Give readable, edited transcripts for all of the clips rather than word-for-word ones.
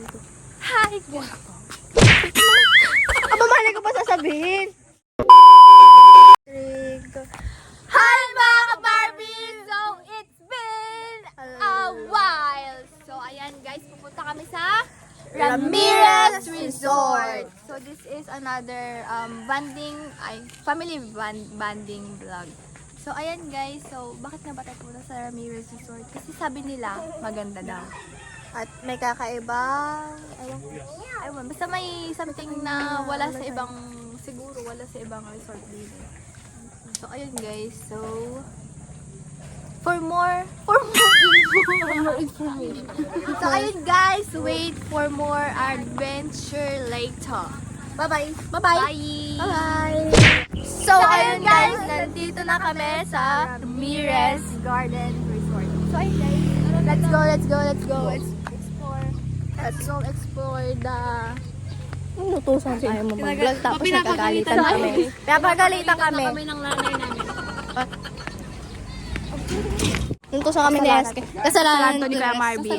dito. Hi, guys. Mali ko pa sasabihin. Hi, mga ka-Barbie! So, it's been a while. So, ayan guys, pupunta kami sa Ramirez Resort. So, this is another family bonding vlog. So, ayan guys. So, bakit nga ba tayo pupunta sa Ramirez Resort? Kasi sabi nila, maganda daw. At may kakaibang, Ayun, basta may something na wala sa ibang, siguro wala sa ibang resort dito. So, ayun guys. So, for more information. So, ayun guys. Wait for more adventure later. bye-bye. Bye-bye! Bye-bye. So, ayun guys. Nandito na kami sa Ramirez Garden Resort. So, ayun guys. Let's go. Let's go explore the... Nutusan ayaw mo mag-vlog tapos nagkagalitan kami. Pinapagalitan kami. Kami ng nanay namin. Nutusan kami ni SK. Kasalanan to ni Kuya Marvin.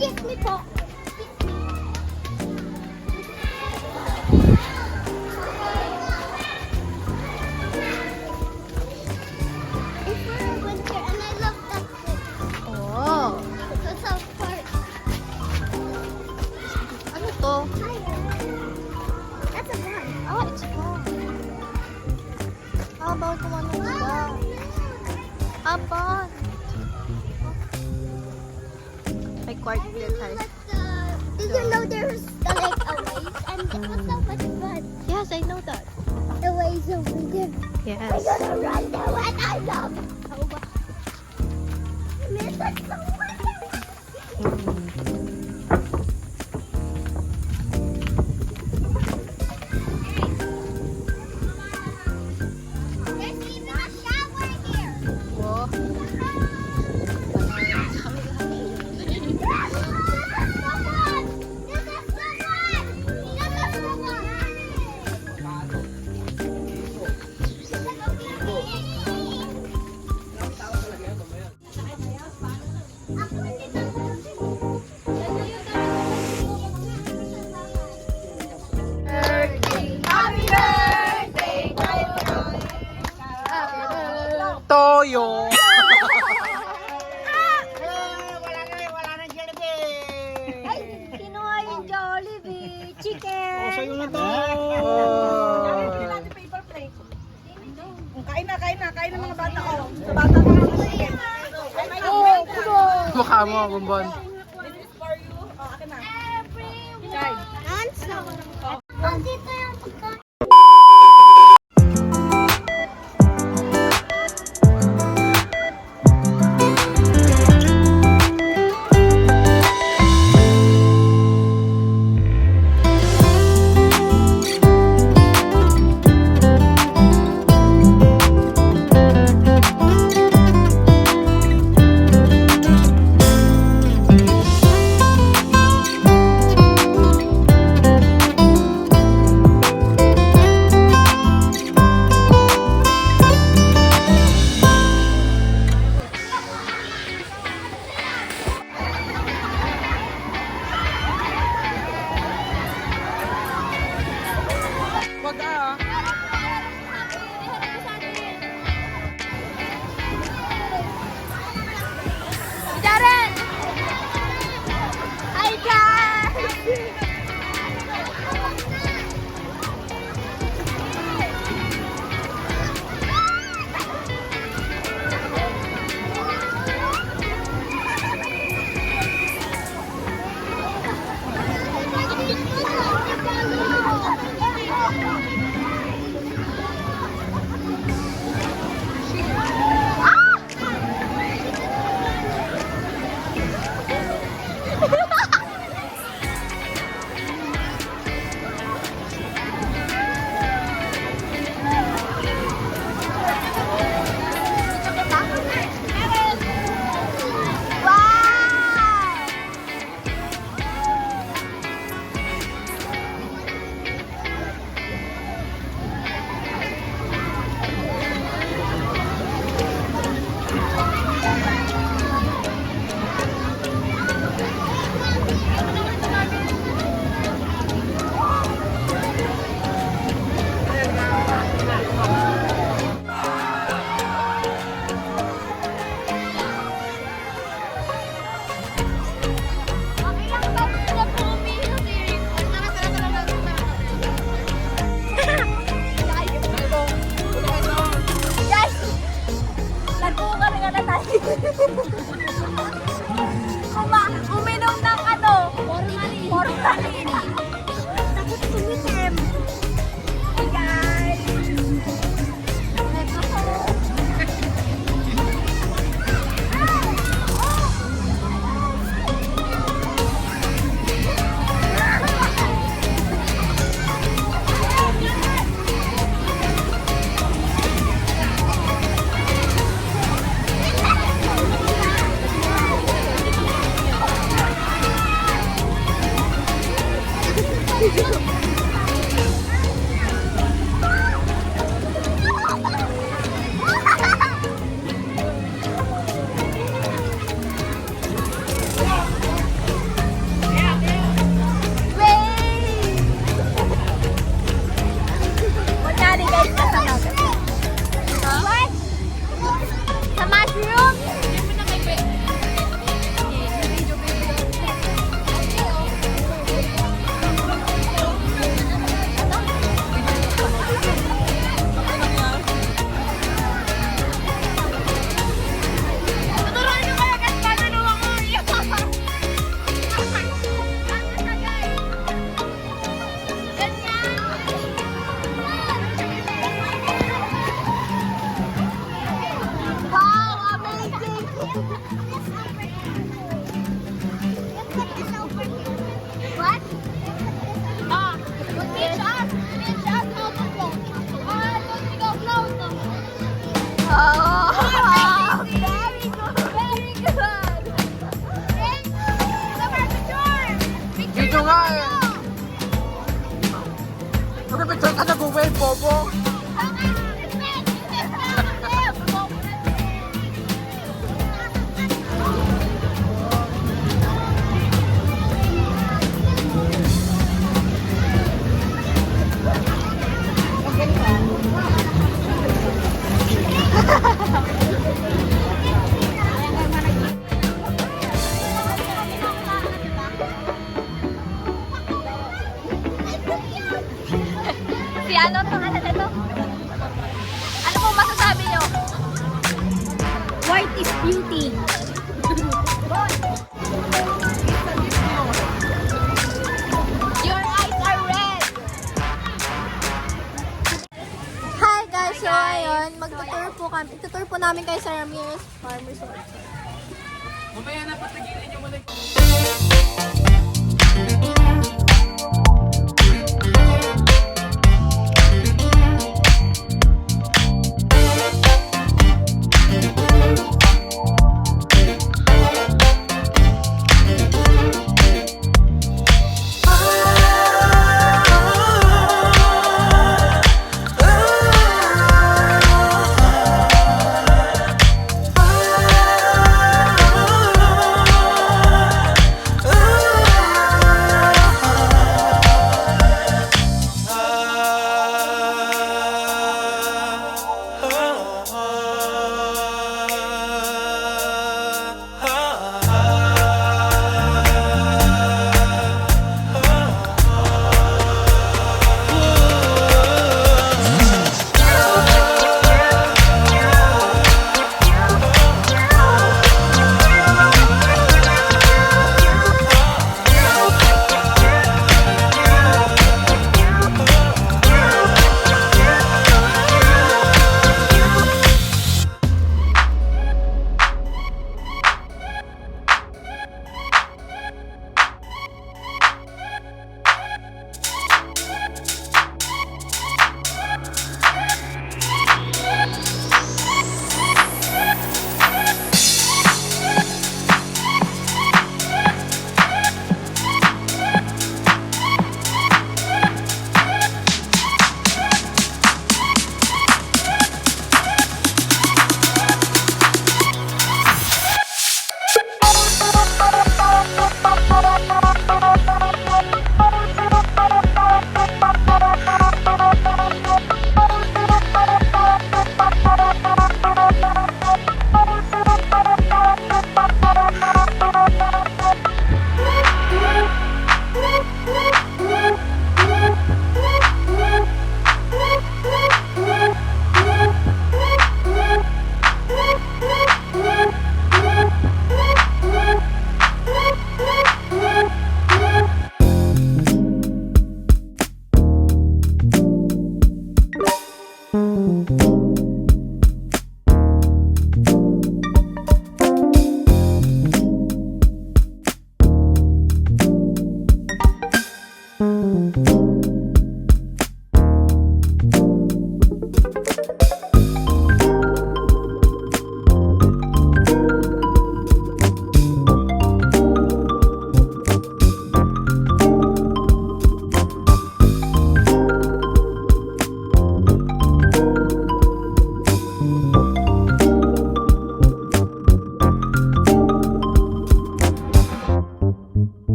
Kiss me po. It's for a winter and I love that thing. Oh. The south part. Ano to? That's a bun. Oh, it's fun. How about kung ano ba? About. May court here, guys. Did you know there's like a ways and it was so much fun. Yes, I know that. The ways over there. Yes. I'm gonna run there and I love it. Man, that's so wonderful. There's even a shower here. Wow. Toyo. Kinuha yung Jollibee chicken. Sa'yo na to. Kain na mga bata ko. Sa bata ko ng chicken. Mukha mo, Bumbon. This is for you. Oh, akin na. Oh, dito yung pagkain. na tayo. Uminom ng ano? Formalin. Takot tumitim. Hey guys. Let's go. Kunyari guys, nasa natin. What? Sa mushroom? Tuturuan nyo kaya kasi paano ako yun. Wow, amazing! What? Ah, teach us how to float. Don't go float. Oh, very good. Hey, the picture. Dito nga eh. Mag-picture ka sa Google, Bobo. Si ano pangalan nito? Ano po masasabi nyo? White is beauty. Your eyes are red. Hi guys, so ayun, magtutour po kami. Itutour po namin kayo sa Ramirez Farm Resort. Mamaya na, patigilin nyo muna.